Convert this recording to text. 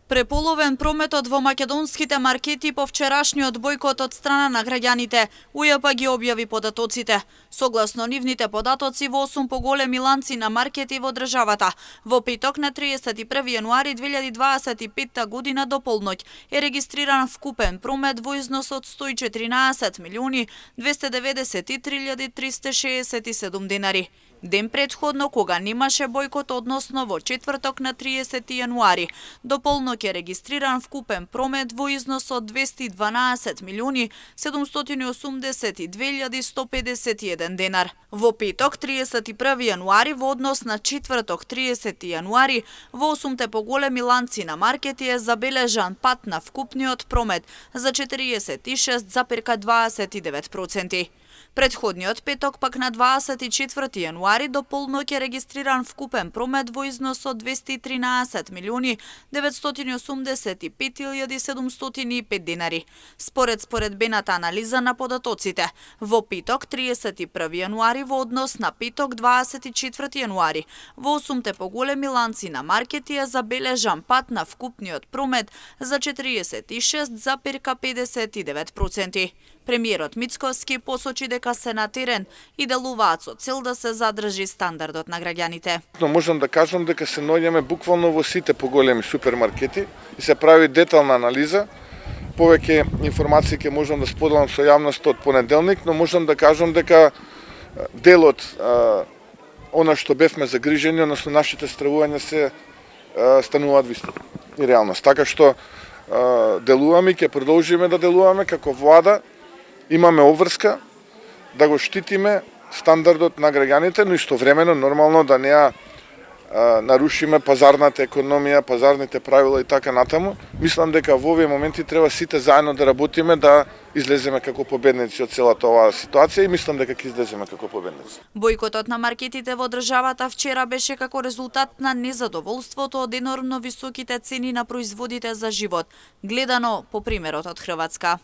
Преполовен прометот во македонските маркети по вчерашниот бојкот од страна на граѓаните. УЈП ги објави податоците. Согласно нивните податоци, во 8 поголеми ланци на маркети во државата, во петок на 31 јануари 2025 година до полноќ е регистриран вкупен промет во износ од 114 милиони 293 367 денари. Ден претходно, кога немаше бојкот, односно во четврток на 30 јануари, до полноќ е регистриран вкупен промет во износ од 212 милиони 782 151 денар. Во петок 31 јануари во однос на четврток 30 јануари во 8 поголеми ланци на маркети е забележан пат на вкупниот промет за 46,29%. Предходниот петок пак на 24 јануари до полноќ е регистриран вкупен промет во износ од 213 милиони 985 705 денари. Според споредбената анализа на податоците, во петок 31 јануари во однос на петок 24 јануари во 8 поголеми ланци на маркети е забележан пат на вкупниот промет за 46,59%. Премиерот Мицковски посочи дека се на терен и делуваат со цел да се задржи стандардот на граѓаните. Но можам да кажам дека се наоѓаме буквално во сите поголеми супермаркети и се прави детална анализа. Повеќе информации ќе можам да споделам со јавноста од понеделник, но можам да кажам дека делот она што бевме загрижени, односно нашите стравувања се стануваат вистина и реалност. Така што делуваме и ќе продолжиме да делуваме како влада. Имаме обврска да го штитиме стандардот на граѓаните, но истовремено нормално да не ја нарушиме пазарната економија, пазарните правила и така натаму. Мислам дека во овие моменти треба сите заедно да работиме да излеземе како победници од целата оваа ситуација и мислам дека ќе излеземе како победници. Бојкотот на маркетите во државата вчера беше како резултат на незадоволството од енормно високите цени на производите за живот, гледано по примерот од Хрватска.